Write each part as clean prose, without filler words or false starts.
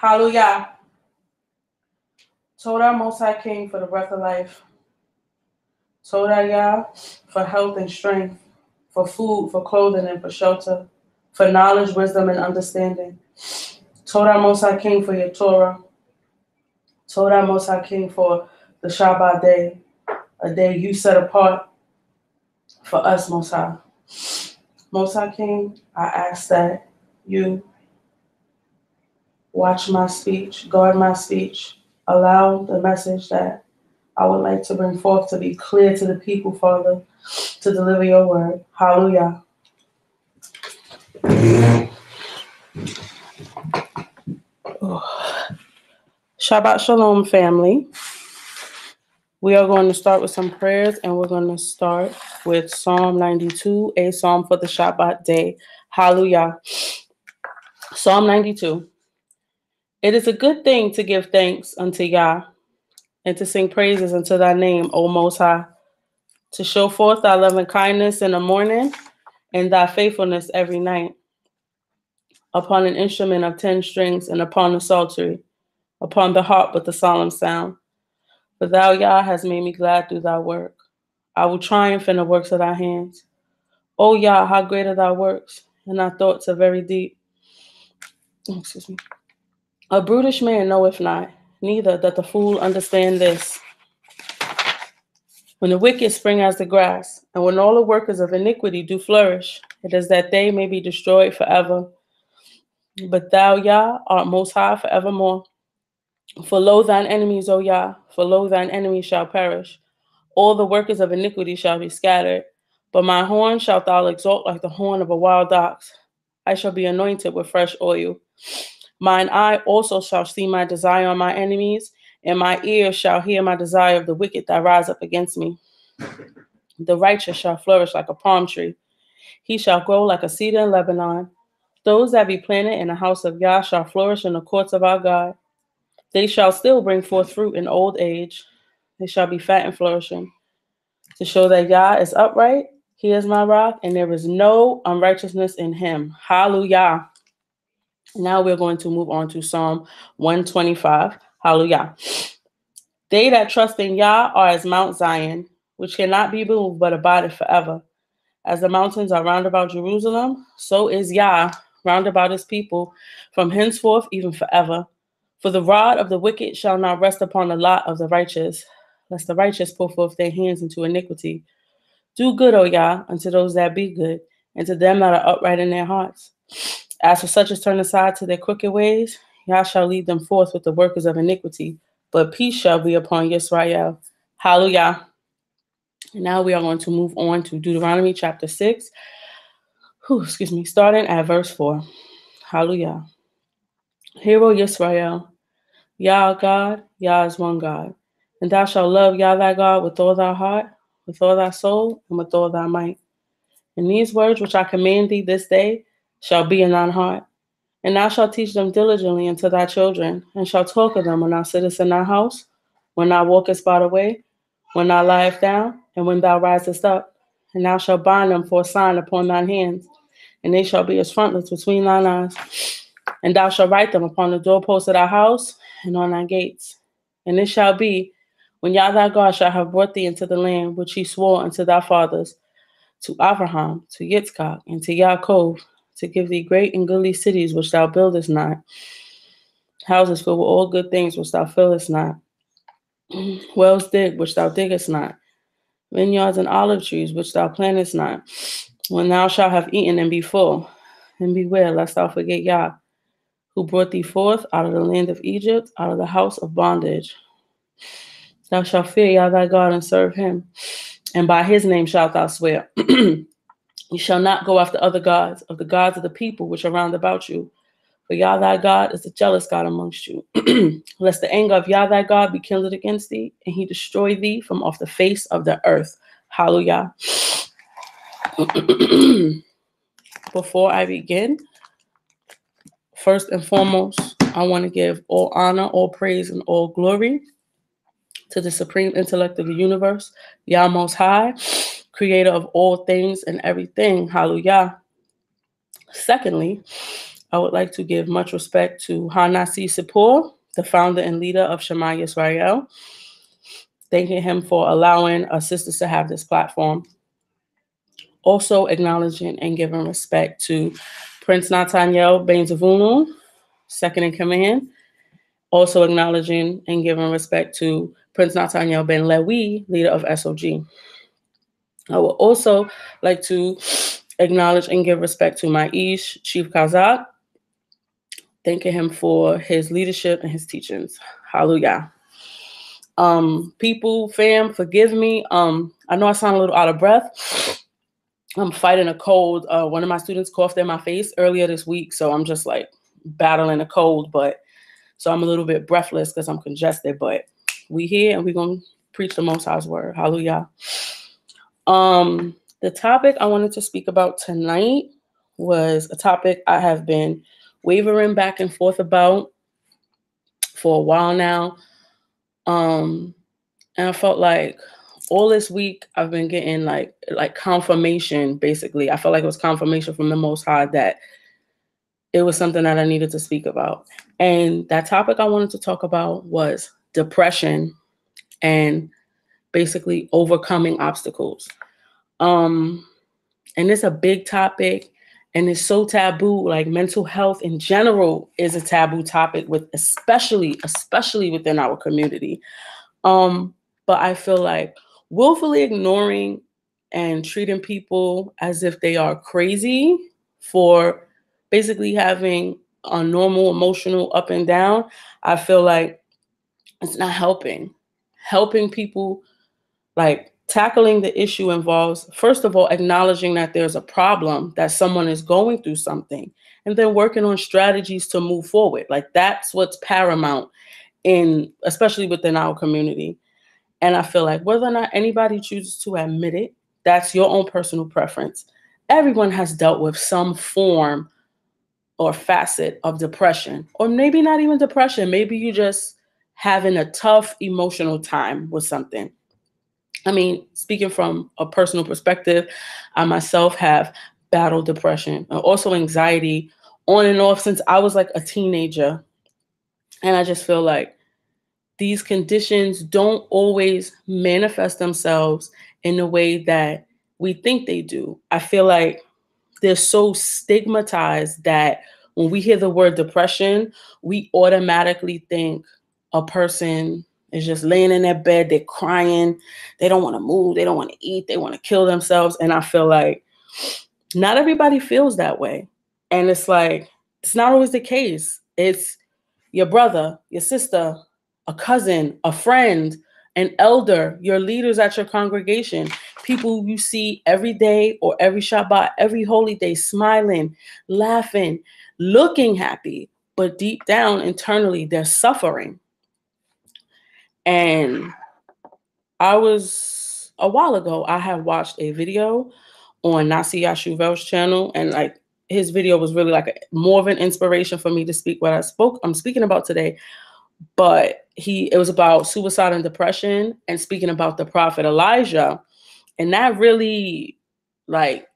Hallelujah. Told our Most High King for the breath of life. Told our Yah for health and strength, for food, for clothing, and for shelter, for knowledge, wisdom, and understanding. Told our Most High King for your Torah. Told our Most High King for the Shabbat day, a day you set apart for us, Most High. Most High King, I ask that you watch my speech, guard my speech, allow the message that I would like to bring forth to be clear to the people, Father, to deliver your word. Hallelujah. Shabbat Shalom, family. We are going to start with some prayers, and we're going to start with Psalm 92, a psalm for the Shabbat day. Hallelujah. Psalm 92. It is a good thing to give thanks unto Yah, and to sing praises unto thy name, O Most High, to show forth thy loving kindness in the morning, and thy faithfulness every night, upon an instrument of 10 strings, and upon the psaltery, upon the harp with the solemn sound. For thou, Yah, hast made me glad through thy work. I will triumph in the works of thy hands. O Yah, how great are thy works, and thy thoughts are very deep. Excuse me. A brutish man knoweth not, neither doth the fool understand this. When the wicked spring as the grass, and when all the workers of iniquity do flourish, it is that they may be destroyed forever. But thou, Yah, art most high forevermore. For lo thine enemies, O Yah, for lo thine enemies shall perish. All the workers of iniquity shall be scattered. But my horn shalt thou exalt like the horn of a wild ox. I shall be anointed with fresh oil. Mine eye also shall see my desire on my enemies, and my ears shall hear my desire of the wicked that rise up against me. The righteous shall flourish like a palm tree. He shall grow like a cedar in Lebanon. Those that be planted in the house of Yah shall flourish in the courts of our God. They shall still bring forth fruit in old age. They shall be fat and flourishing. To show that Yah is upright, he is my rock, and there is no unrighteousness in him. Hallelujah. Now we're going to move on to Psalm 125. Hallelujah. They that trust in Yah are as Mount Zion, which cannot be moved but abideth forever. As the mountains are round about Jerusalem, so is Yah round about his people, from henceforth even forever. For the rod of the wicked shall not rest upon the lot of the righteous, lest the righteous put forth their hands into iniquity. Do good, O Yah, unto those that be good, and to them that are upright in their hearts. As for such as turn aside to their crooked ways, Yah shall lead them forth with the workers of iniquity, but peace shall be upon Yisrael. Hallelujah. And now we are going to move on to Deuteronomy chapter 6, starting at verse 4. Hallelujah. Hear, O Yisrael, Yah God, Yah is one God. And thou shalt love Yah thy God with all thy heart, with all thy soul, and with all thy might. And these words which I command thee this day shall be in thine heart. And thou shalt teach them diligently unto thy children, and shalt talk of them when thou sittest in thy house, when thou walkest by the way, when thou liest down, and when thou risest up. And thou shalt bind them for a sign upon thine hands, and they shall be as frontlets between thine eyes. And thou shalt write them upon the doorposts of thy house and on thy gates. And it shall be, when Yah thy God shall have brought thee into the land which he swore unto thy fathers, to Abraham, to Yitzchak, and to Yaakov, to give thee great and goodly cities which thou buildest not, houses filled with all good things which thou fillest not, wells dig which thou diggest not, vineyards and olive trees which thou plantest not, when thou shalt have eaten and be full. And beware lest thou forget Yah, who brought thee forth out of the land of Egypt, out of the house of bondage. Thou shalt fear Yah thy God and serve him, and by his name shalt thou swear. You shall not go after other gods, of the gods of the people which are round about you. For Yah thy God is the jealous God amongst you. Lest the anger of Yah thy God be kindled against thee, and he destroy thee from off the face of the earth. Hallelujah. Before I begin, first and foremost, I want to give all honor, all praise, and all glory to the supreme intellect of the universe, Yah Most High, creator of all things and everything. Hallelujah. Secondly, I would like to give much respect to Hanasi Sipor, the founder and leader of Shema Yisrael, thanking him for allowing us sisters to have this platform. Also acknowledging and giving respect to Prince Nathaniel Ben Zavunu, second in command. Also acknowledging and giving respect to Prince Nathaniel Ben Lewi, leader of SOG. I would also like to acknowledge and give respect to my Ish, Chief Kazak, thanking him for his leadership and his teachings. Hallelujah. People, fam, forgive me. I know I sound a little out of breath. I'm fighting a cold. One of my students coughed in my face earlier this week, so I'm just like battling a cold, but so I'm a little bit breathless because I'm congested, but we here and we're going to preach the Most High's word. Hallelujah. The topic I wanted to speak about tonight was a topic I have been wavering back and forth about for a while now. And I felt like all this week I've been getting like confirmation, basically. I felt like it was confirmation from the Most High that it was something that I needed to speak about. And that topic I wanted to talk about was depression and basically overcoming obstacles. And it's a big topic and it's so taboo. Like mental health in general is a taboo topic with especially within our community. But I feel like willfully ignoring and treating people as if they are crazy for basically having a normal emotional up and down, I feel like it's not helping. Helping people, like tackling the issue involves, first of all, acknowledging that there's a problem, that someone is going through something, and then working on strategies to move forward. Like that's what's paramount especially within our community. And I feel like whether or not anybody chooses to admit it, that's your own personal preference. Everyone has dealt with some form or facet of depression, or maybe not even depression. Maybe you just having a tough emotional time with something. I mean, speaking from a personal perspective, I myself have battled depression and also anxiety on and off since I was like a teenager. And I just feel like these conditions don't always manifest themselves in the way that we think they do. I feel like they're so stigmatized that when we hear the word depression, we automatically think a person is just laying in their bed, they're crying, they don't want to move, they don't want to eat, they want to kill themselves. And I feel like not everybody feels that way. And it's like, it's not always the case. It's your brother, your sister, a cousin, a friend, an elder, your leaders at your congregation, people you see every day or every Shabbat, every holy day, smiling, laughing, looking happy, but deep down internally, they're suffering. And a while ago, I had watched a video on Nasi Yashuvel's channel, and like his video was really like more of an inspiration for me to speak what I'm speaking about today. But it was about suicide and depression and speaking about the prophet Elijah. And that really like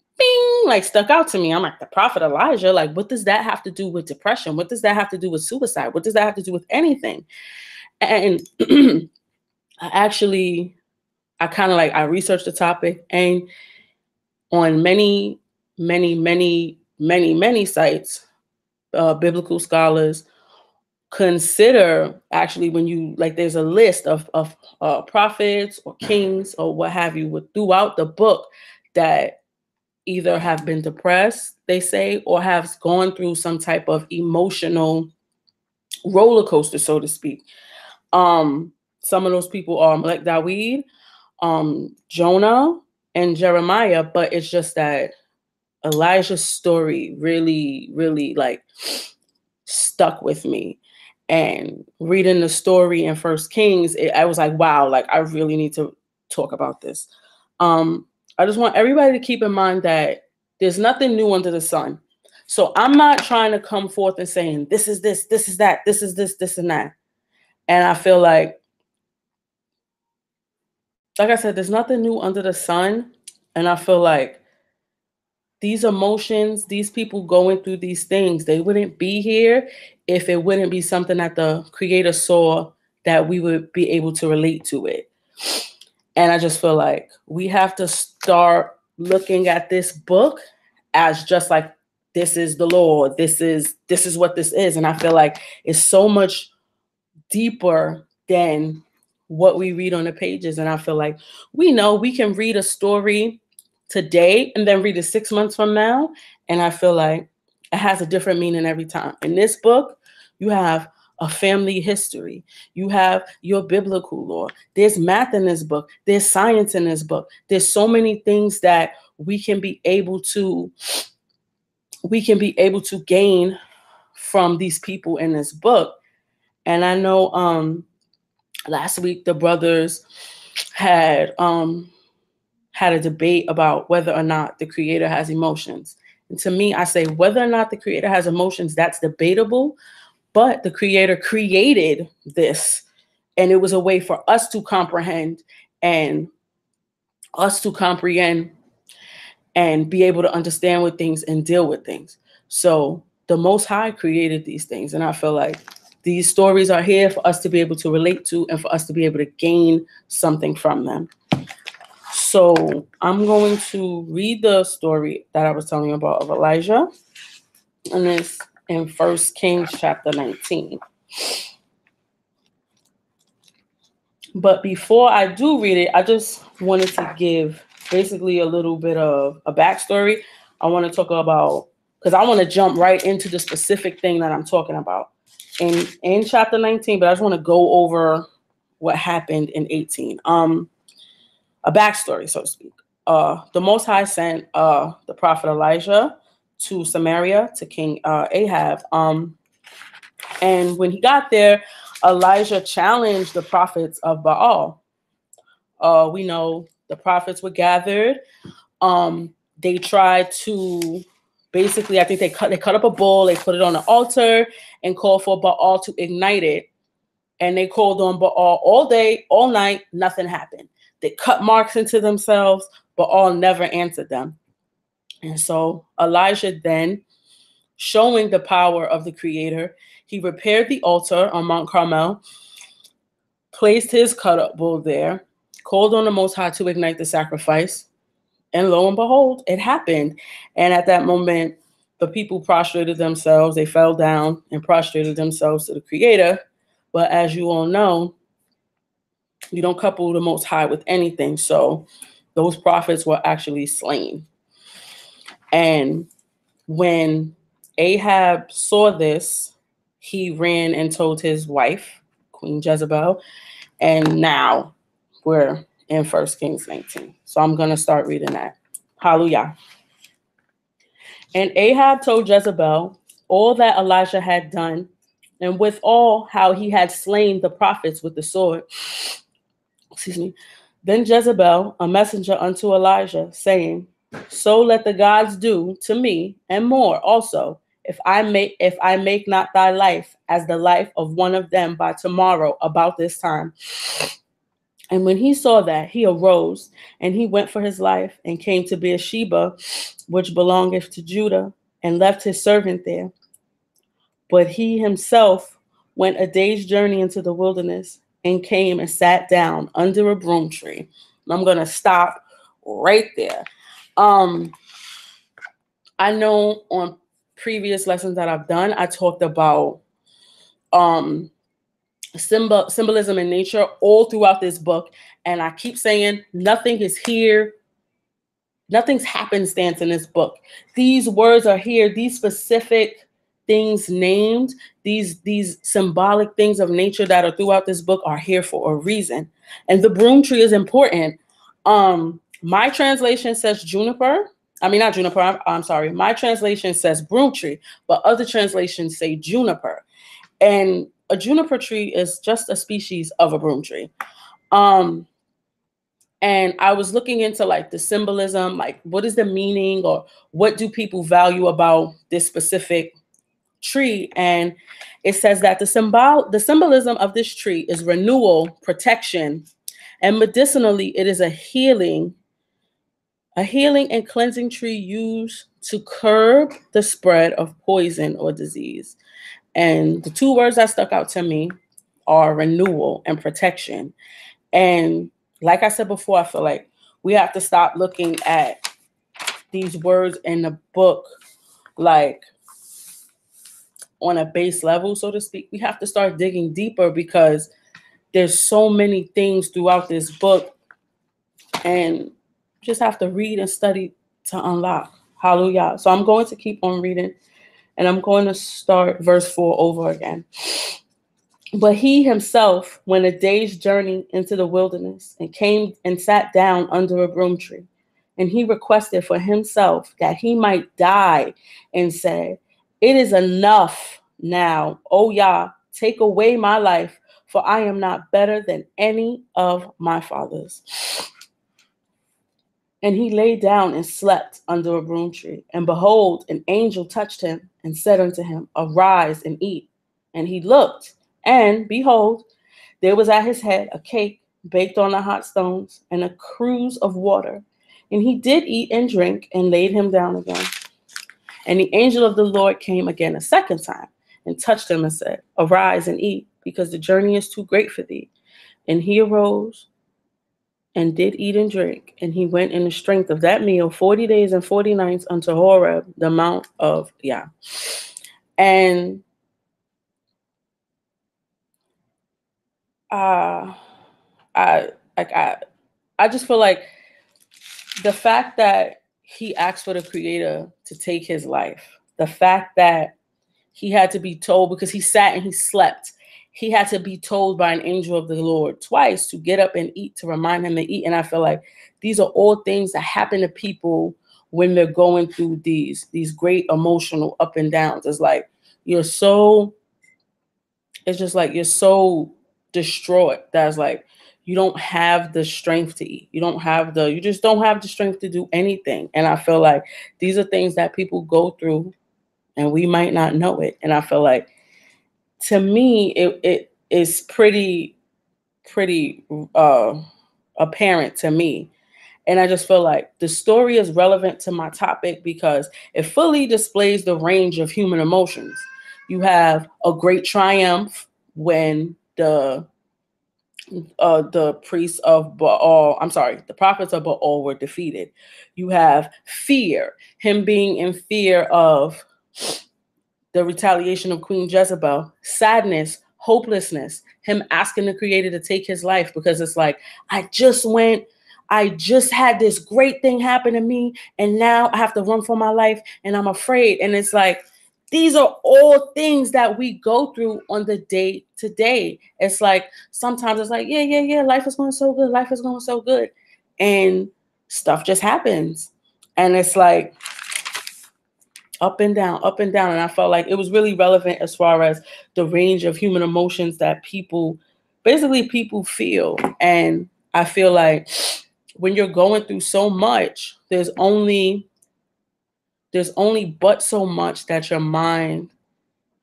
stuck out to me. I'm like, the prophet Elijah, like, what does that have to do with depression? What does that have to do with suicide? What does that have to do with anything? And I researched the topic, and on many sites, biblical scholars consider, actually, when you like, there's a list of prophets or kings or what have you throughout the book that either have been depressed, they say, or have gone through some type of emotional roller coaster, so to speak. Some of those people are Melech Dawid, Jonah, and Jeremiah, but it's just that Elijah's story really, really like stuck with me. And reading the story in First Kings, I was like, wow, like I really need to talk about this. I just want everybody to keep in mind that there's nothing new under the sun. So I'm not trying to come forth and saying, this is this is that, this is this and that. And I feel like I said, there's nothing new under the sun. And I feel like these emotions, these people going through these things, they wouldn't be here if it wouldn't be something that the Creator saw that we would be able to relate to it. And I just feel like we have to start looking at this book as just like, this is the Lord, this is what this is. And I feel like it's so much deeper than what we read on the pages. And I feel like we know we can read a story today and then read it 6 months from now. And I feel like it has a different meaning every time. In this book, you have a family history. You have your biblical lore. There's math in this book. There's science in this book. There's so many things that we can be able to gain from these people in this book. And I know last week the brothers had a debate about whether or not the Creator has emotions. And to me, I say whether or not the Creator has emotions, that's debatable. But the Creator created this, and it was a way for us to comprehend and be able to understand with things and deal with things. So the Most High created these things, and I feel like these stories are here for us to be able to relate to and for us to be able to gain something from them. So I'm going to read the story that I was telling you about of Elijah, and it's in 1 Kings chapter 19. But before I do read it, I just wanted to give basically a little bit of a backstory. I want to talk about, because I want to jump right into the specific thing that I'm talking about in chapter 19, but I just want to go over what happened in 18. A backstory, so to speak. The Most High sent the prophet Elijah to Samaria to King Ahab. And when he got there, Elijah challenged the prophets of Baal. We know the prophets were gathered. They tried to basically, I think they cut up a bull, they put it on an altar and called for Baal to ignite it. And they called on Baal all day, all night, nothing happened. They cut marks into themselves, Baal never answered them. And so Elijah then, showing the power of the Creator, he repaired the altar on Mount Carmel, placed his cut-up bull there, called on the Most High to ignite the sacrifice, and lo and behold, it happened. And at that moment, the people prostrated themselves. They fell down and prostrated themselves to the Creator. But as you all know, you don't couple the Most High with anything. So those prophets were actually slain. And when Ahab saw this, he ran and told his wife, Queen Jezebel, and now we're in 1 Kings 19. So I'm going to start reading that. Hallelujah. And Ahab told Jezebel all that Elijah had done, and with all how he had slain the prophets with the sword. Excuse me. Then Jezebel, a messenger unto Elijah, saying, so let the gods do to me and more also, if I make not thy life as the life of one of them by tomorrow about this time. And when he saw that, he arose and he went for his life and came to Beersheba, which belongeth to Judah, and left his servant there. But he himself went a day's journey into the wilderness and came and sat down under a broom tree. And I'm going to stop right there. I know on previous lessons that I've done, I talked about symbolism in nature all throughout this book. And I keep saying nothing is here. Nothing's happenstance in this book. These words are here. These specific things named, these symbolic things of nature that are throughout this book are here for a reason. And the broom tree is important. My translation says juniper. I mean, not juniper. I'm sorry. My translation says broom tree, but other translations say juniper. And a juniper tree is just a species of a broom tree. And I was looking into like the symbolism, like what is the meaning or what do people value about this specific tree? And it says that the symbolism of this tree is renewal, protection, and medicinally, it is a healing and cleansing tree used to curb the spread of poison or disease. And the two words that stuck out to me are renewal and protection. And like I said before, I feel like we have to stop looking at these words in the book like on a base level, so to speak. We have to start digging deeper because there's so many things throughout this book, and just have to read and study to unlock. Hallelujah. So I'm going to keep on reading, and I'm going to start verse 4 over again. But he himself went a day's journey into the wilderness and came and sat down under a broom tree. And he requested for himself that he might die and said, "It is enough now, O Yah, take away my life, for I am not better than any of my fathers." And he lay down and slept under a broom tree. And behold, an angel touched him and said unto him, "Arise and eat." And he looked, and behold, there was at his head a cake baked on the hot stones and a cruse of water. And he did eat and drink and laid him down again. And the angel of the Lord came again a second time and touched him and said, "Arise and eat, because the journey is too great for thee." And he arose and did eat and drink. And he went in the strength of that meal 40 days and 40 nights unto Horeb, the mount of Yah. And I just feel like the fact that he asked for the Creator to take his life, the fact that he had to be told, because he sat and he slept, he had to be told by an angel of the Lord twice to get up and eat, to remind him to eat. And I feel like these are all things that happen to people when they're going through these great emotional up and downs. It's like it's just like you're so distraught that's like you don't have the strength to eat. You just don't have the strength to do anything. And I feel like these are things that people go through and we might not know it. And I feel like, to me, it is pretty apparent to me. And I just feel like the story is relevant to my topic because it fully displays the range of human emotions. You have a great triumph when the priests of Baal, the prophets of Baal were defeated. You have fear, him being in fear of the retaliation of Queen Jezebel. Sadness, hopelessness, him asking the Creator to take his life because it's like, I just had this great thing happen to me, and now I have to run for my life, and I'm afraid. And it's like, these are all things that we go through on the day to day. It's like, sometimes it's like, yeah, life is going so good. And stuff just happens. And it's like up and down. And I felt like it was really relevant as far as the range of human emotions that people feel. And I feel like when you're going through so much, there's only but so much that your mind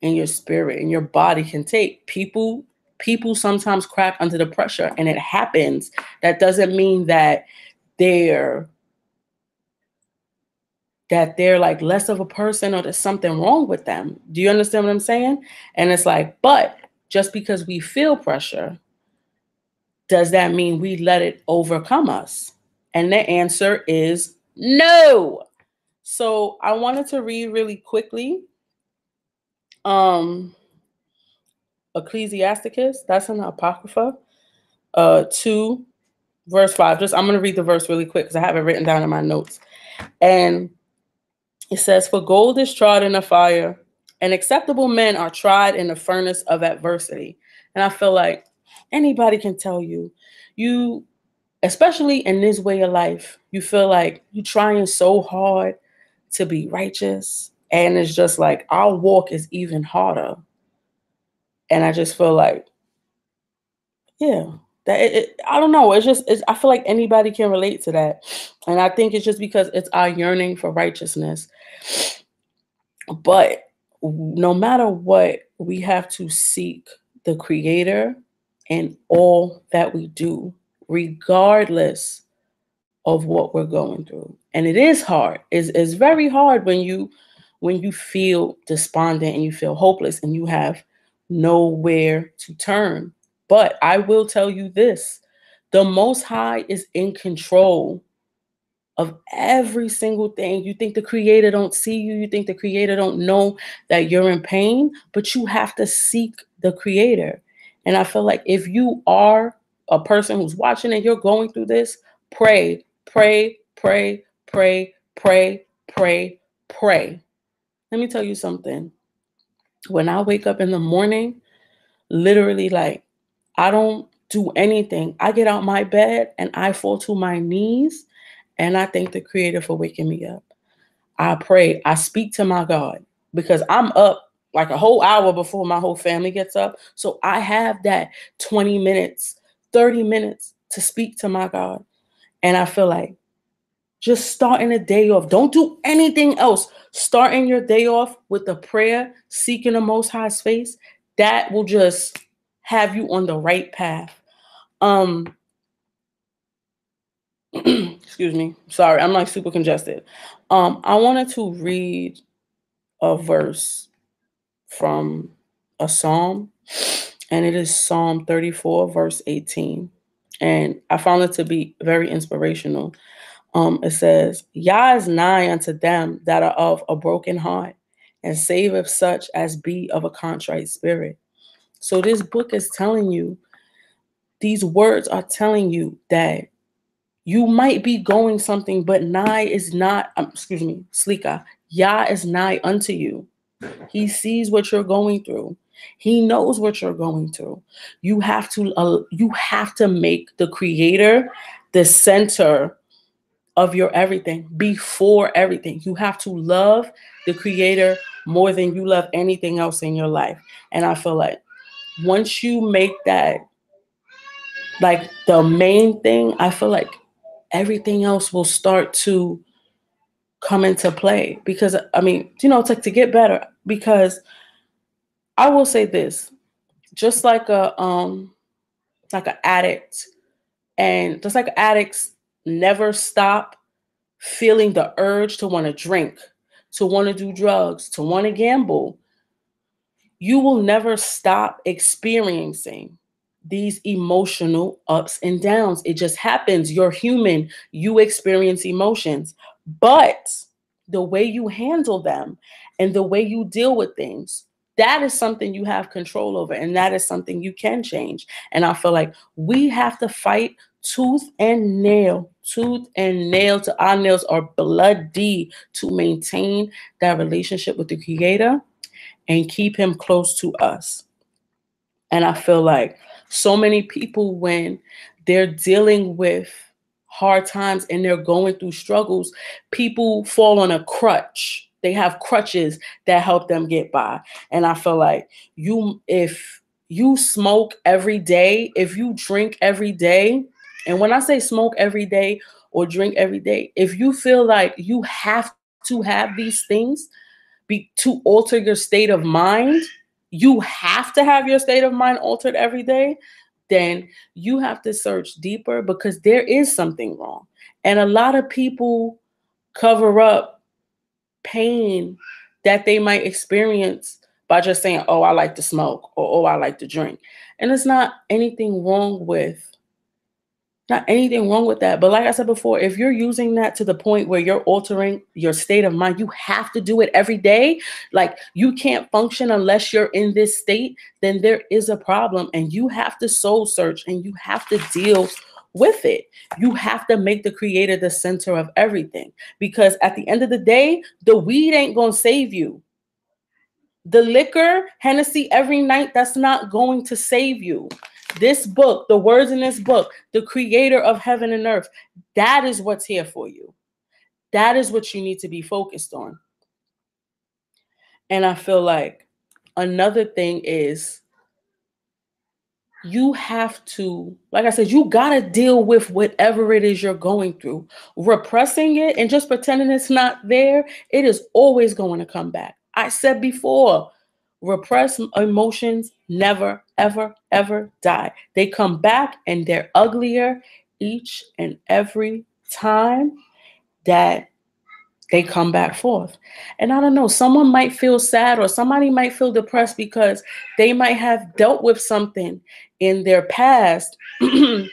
and your spirit and your body can take. People sometimes crack under the pressure, and it happens. That doesn't mean that they're like less of a person or there's something wrong with them. Do you understand what I'm saying? And it's like, but just because we feel pressure, does that mean we let it overcome us? And the answer is no. So I wanted to read really quickly Ecclesiasticus, that's in the Apocrypha, 2 verse 5. I'm going to read the verse really quick because I have it written down in my notes. And it says, "For gold is tried in the fire, and acceptable men are tried in the furnace of adversity." And I feel like anybody can tell you, especially in this way of life, you feel like you're trying so hard to be righteous. And it's just like our walk is even harder. And I just feel like, yeah, I don't know. I feel like anybody can relate to that. And I think it's just because it's our yearning for righteousness. But no matter what, we have to seek the Creator in all that we do, regardless of what we're going through. And it is hard. It's very hard when you feel despondent and you feel hopeless and you have nowhere to turn. But I will tell you this, the Most High is in control of every single thing. You think the Creator don't see you, you think the Creator don't know that you're in pain, but you have to seek the Creator. And I feel like if you are a person who's watching and you're going through this, pray, pray, pray, pray, pray, pray, pray. Let me tell you something. When I wake up in the morning, literally, like, I don't do anything. I get out my bed and I fall to my knees and I thank the Creator for waking me up. I pray. I speak to my God because I'm up like a whole hour before my whole family gets up. So I have that 20 minutes, 30 minutes to speak to my God. And I feel like just starting the day off, don't do anything else. Starting your day off with a prayer, seeking the Most High's face, that will just have you on the right path. Excuse me. Sorry, I'm like super congested. I wanted to read a verse from a psalm, and it is Psalm 34, verse 18. And I found it to be very inspirational. It says, Yah is nigh unto them that are of a broken heart, and saveth such as be of a contrite spirit. So this book is telling you, these words are telling you that you might be going something, but nigh is not, Slika, Yah is nigh unto you. He sees what you're going through. He knows what you're going through. You have to make the Creator the center of your everything, before everything. You have to love the Creator more than you love anything else in your life. And I feel like once you make that like the main thing, I feel like everything else will start to come into play. Because it's like to get better. Because I will say this, just like an addict, and just like addicts never stop feeling the urge to want to drink, to want to do drugs, to want to gamble, you will never stop experiencing these emotional ups and downs. It just happens. You're human. You experience emotions. But the way you handle them and the way you deal with things, that is something you have control over. And that is something you can change. And I feel like we have to fight tooth and nail to our nails are bloody to maintain that relationship with the Creator and keep Him close to us. And I feel like so many people, when they're dealing with hard times and they're going through struggles, people fall on a crutch. They have crutches that help them get by. And I feel like if you smoke every day, if you drink every day, and when I say smoke every day or drink every day, if you feel like you have to have these things to alter your state of mind, you have to have your state of mind altered every day, then you have to search deeper, because there is something wrong. And a lot of people cover up pain that they might experience by just saying, oh, I like to smoke, or oh, I like to drink. And it's not anything wrong with that. But like I said before, if you're using that to the point where you're altering your state of mind, you have to do it every day. Like, you can't function unless you're in this state, then there is a problem. And you have to soul search and you have to deal with it. You have to make the Creator the center of everything. Because at the end of the day, the weed ain't going to save you. The liquor, Hennessy every night, that's not going to save you. This book, the words in this book, the Creator of heaven and earth, that is what's here for you. That is what you need to be focused on. And I feel like another thing is, you have to, like I said, you got to deal with whatever it is you're going through. Repressing it and just pretending it's not there, it is always going to come back. I said before, repressed emotions never, ever, ever die. They come back and they're uglier each and every time. that they come back forth. And I don't know, someone might feel sad or somebody might feel depressed because they might have dealt with something in their past. You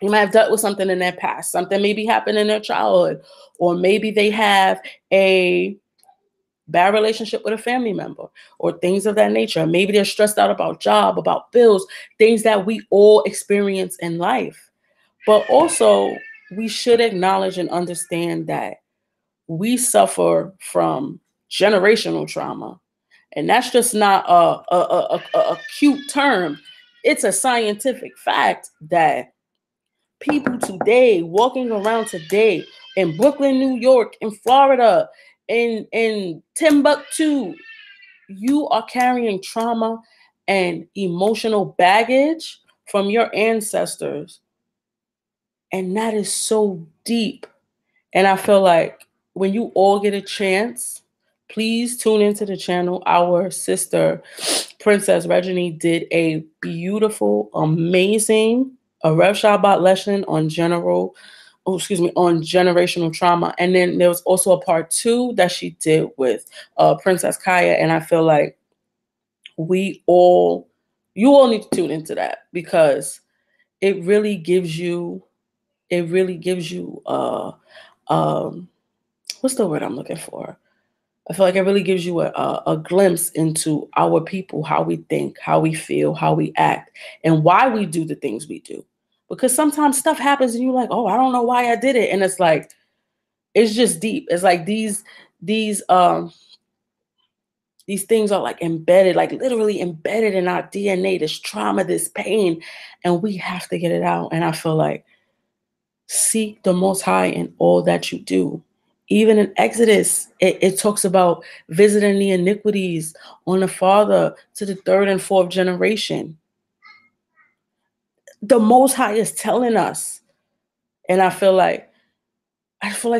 might have dealt with something in their past. Something maybe happened in their childhood, or maybe they have a bad relationship with a family member or things of that nature. Maybe they're stressed out about job, about bills, things that we all experience in life. But also, we should acknowledge and understand that we suffer from generational trauma. And that's just not a cute term. It's a scientific fact that people today, walking around today in Brooklyn, New York, in Florida, in Timbuktu, you are carrying trauma and emotional baggage from your ancestors. And that is so deep. And I feel like when you all get a chance, please tune into the channel. Our sister, Princess Reggie, did a beautiful, amazing Erev Shabbat lesson on on generational trauma. And then there was also a part 2 that she did with Princess Kaya. And I feel like you all need to tune into that, because it really gives you what's the word I'm looking for? I feel like it really gives you a glimpse into our people, how we think, how we feel, how we act, and why we do the things we do. Because sometimes stuff happens and you're like, oh, I don't know why I did it. And it's like, it's just deep. It's like these things are like embedded, like literally embedded in our DNA, this trauma, this pain, and we have to get it out. And I feel like seek the Most High in all that you do. Even in Exodus, it talks about visiting the iniquities on the father to the 3rd and 4th generation. The Most High is telling us. And I feel like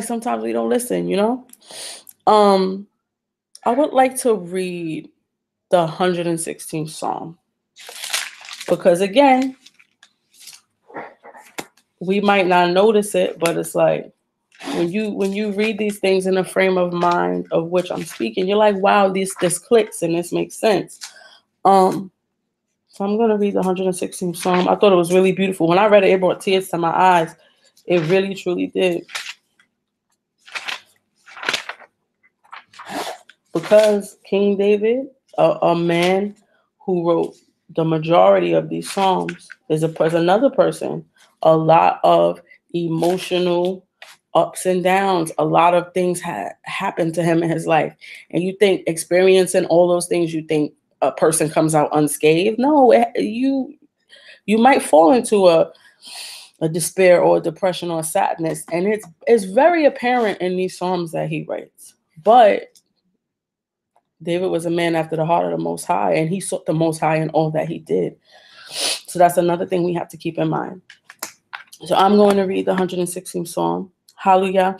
sometimes we don't listen, you know? I would like to read the 116th Psalm. Because again, we might not notice it, but it's like, when you read these things in a frame of mind of which I'm speaking, you're like, wow, this clicks and this makes sense. So I'm gonna read the 116th Psalm. I thought it was really beautiful. When I read it, it brought tears to my eyes. It really, truly did. Because King David, a man who wrote the majority of these Psalms, is another person. A lot of emotional ups and downs. A lot of things happened to him in his life. And you think experiencing all those things, you think a person comes out unscathed. No, you might fall into a despair or a depression or a sadness. And it's very apparent in these Psalms that he writes. But David was a man after the heart of the Most High, and he sought the Most High in all that he did. So that's another thing we have to keep in mind. So I'm going to read the 116th Psalm. Hallelujah.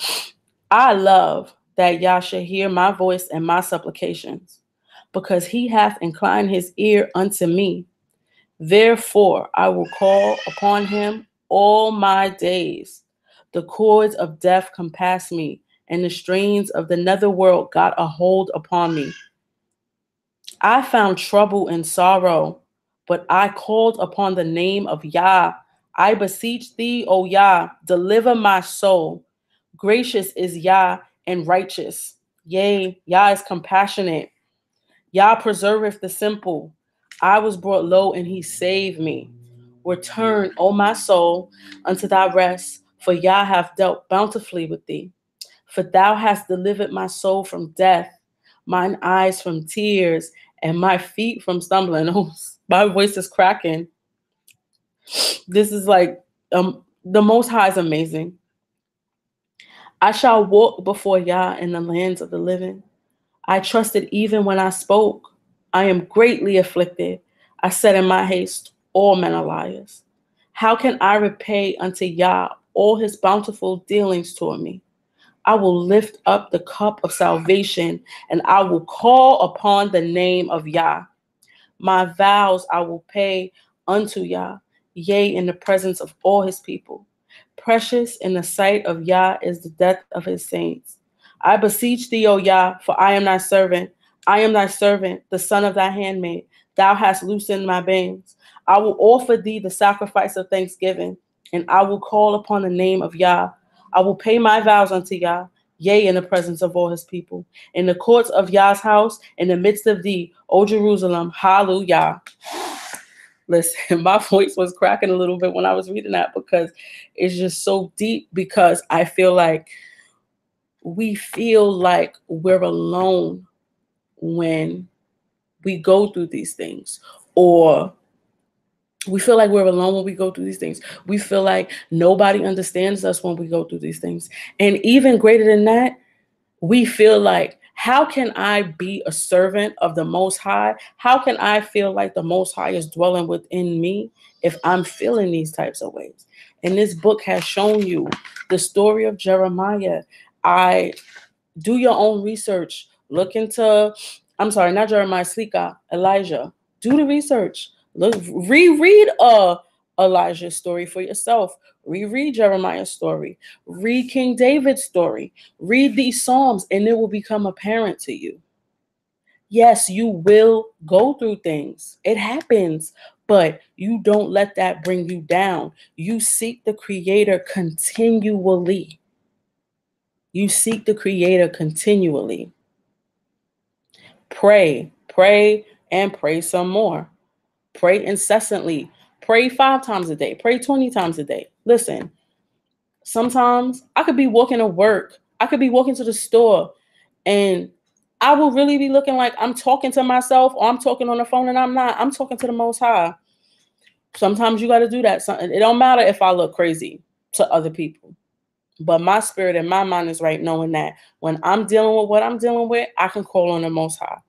I love that Yah should hear my voice and my supplications, because he hath inclined his ear unto me. Therefore I will call upon him all my days. The cords of death compass me, and the strains of the netherworld got a hold upon me. I found trouble and sorrow, but I called upon the name of Yah. I beseech thee, O Yah, deliver my soul. Gracious is Yah and righteous. Yea, Yah is compassionate. Yah preserveth the simple. I was brought low and he saved me. Return, O my soul, unto thy rest, for Yah hath dealt bountifully with thee. For thou hast delivered my soul from death, mine eyes from tears, and my feet from stumbling. Oh, my voice is cracking. This is like, the Most High is amazing. I shall walk before Yah in the lands of the living. I trusted even when I spoke. I am greatly afflicted. I said in my haste, all men are liars. How can I repay unto Yah all his bountiful dealings toward me? I will lift up the cup of salvation, and I will call upon the name of Yah. My vows I will pay unto Yah, yea, in the presence of all his people. Precious in the sight of Yah is the death of his saints. I beseech thee, O Yah, for I am thy servant. I am thy servant, the son of thy handmaid. Thou hast loosened my bands. I will offer thee the sacrifice of thanksgiving, and I will call upon the name of Yah. I will pay my vows unto Yah, yea, in the presence of all his people, in the courts of Yah's house, in the midst of thee, O Jerusalem. Hallelujah. Listen, my voice was cracking a little bit when I was reading that because it's just so deep, because I feel like we feel like we're alone when we go through these things, or we feel like we're alone when we go through these things. We feel like nobody understands us when we go through these things. And even greater than that, we feel like, how can I be a servant of the Most High? How can I feel like the Most High is dwelling within me if I'm feeling these types of ways? And this book has shown you the story of Jeremiah. Do your own research. Look into, I'm sorry, not Jeremiah, Slika, Elijah. Do the research. Reread Elijah's story for yourself. Reread Jeremiah's story. Read King David's story. Read these Psalms, and it will become apparent to you. Yes, you will go through things. It happens, but you don't let that bring you down. You seek the Creator continually. You seek the Creator continually. Pray, and pray some more. Pray incessantly. Pray 5 times a day. Pray 20 times a day. Listen, sometimes I could be walking to work. I could be walking to the store, and I will really be looking like I'm talking to myself, or I'm talking on the phone, and I'm not. I'm talking to the Most High. Sometimes you got to do that. It don't matter if I look crazy to other people. But my spirit and my mind is right, knowing that when I'm dealing with what I'm dealing with, I can call on the Most High.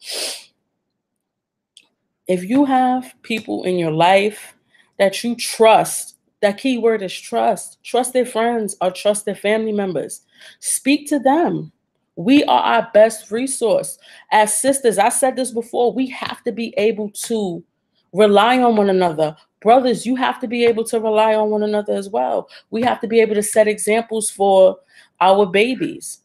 If you have people in your life that you trust, that key word is trust. Trust their friends or trust their family members. Speak to them. We are our best resource. As sisters, I said this before, we have to be able to rely on one another. Brothers, you have to be able to rely on one another as well. We have to be able to set examples for our babies.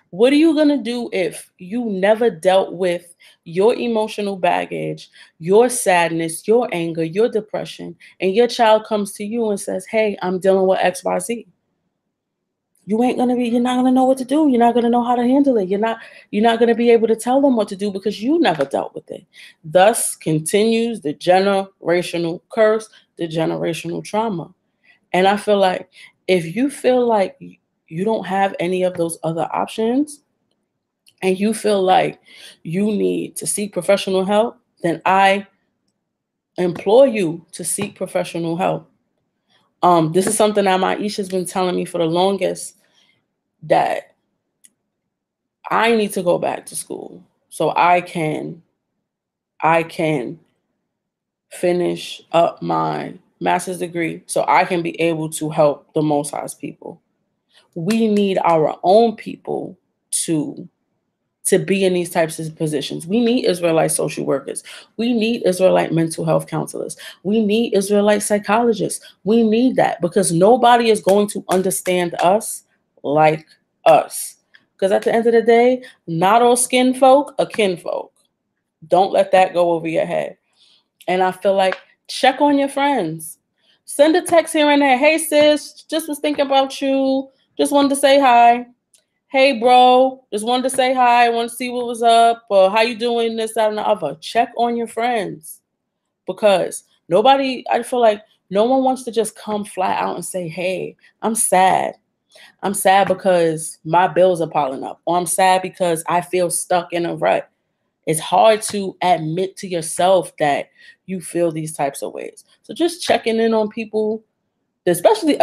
What are you going to do if you never dealt with your emotional baggage, your sadness, your anger, your depression, and your child comes to you and says, hey, I'm dealing with XYZ? You're not going to know what to do. You're not going to know how to handle it. You're not going to be able to tell them what to do because you never dealt with it. Thus continues the generational curse, the generational trauma. And I feel like if you feel like you don't have any of those other options, and you feel like you need to seek professional help, then I implore you to seek professional help. This is something that Maisha's been telling me for the longest, that I need to go back to school so I can finish up my master's degree so I can be able to help the Most High's people. We need our own people to be in these types of positions. We need Israelite social workers. We need Israelite mental health counselors. We need Israelite psychologists. We need that because nobody is going to understand us like us. Because at the end of the day, not all skin folk are kinfolk. Don't let that go over your head. And I feel like check on your friends. Send a text here and there. Hey, sis, just was thinking about you. Just wanted to say hi. Hey, bro, just wanted to say hi. I want to see what was up, or how you doing, this, that, and the other. Check on your friends, because I feel like no one wants to just come flat out and say, hey, I'm sad. I'm sad because my bills are piling up, or I'm sad because I feel stuck in a rut. It's hard to admit to yourself that you feel these types of ways. So just checking in on people, especially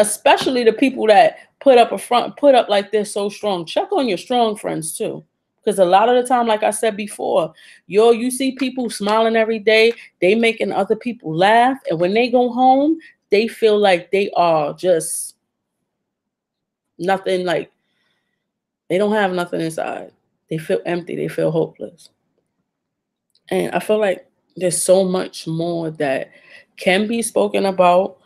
the people that put up like they're so strong. Check on your strong friends too. Because a lot of the time, like I said before, you see people smiling every day, they making other people laugh. And when they go home, they feel like they are just nothing, like they don't have nothing inside. They feel empty, they feel hopeless. And I feel like there's so much more that can be spoken about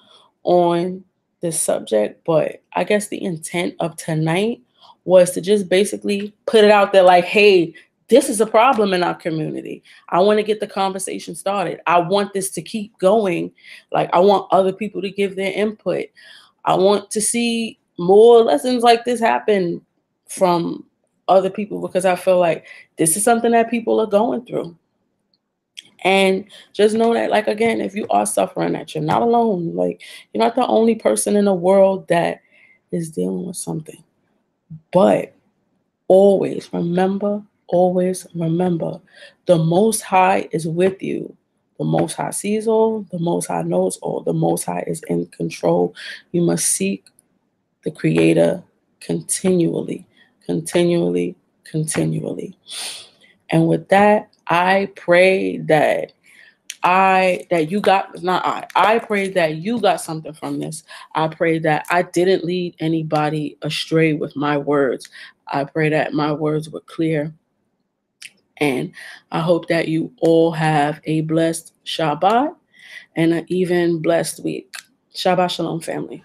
on this subject, but I guess the intent of tonight was to just basically put it out there like, hey, this is a problem in our community. I want to get the conversation started. I want this to keep going. Like, I want other people to give their input. I want to see more lessons like this happen from other people, because I feel like this is something that people are going through. And just know that, like, again, if you are suffering, that you're not alone. Like, you're not the only person in the world that is dealing with something. But always remember, the Most High is with you. The Most High sees all, the Most High knows all, the Most High is in control. You must seek the Creator continually. And with that, I pray that I pray that you got something from this. I pray that I didn't lead anybody astray with my words. I pray that my words were clear. And I hope that you all have a blessed Shabbat and an even blessed week. Shabbat Shalom, family.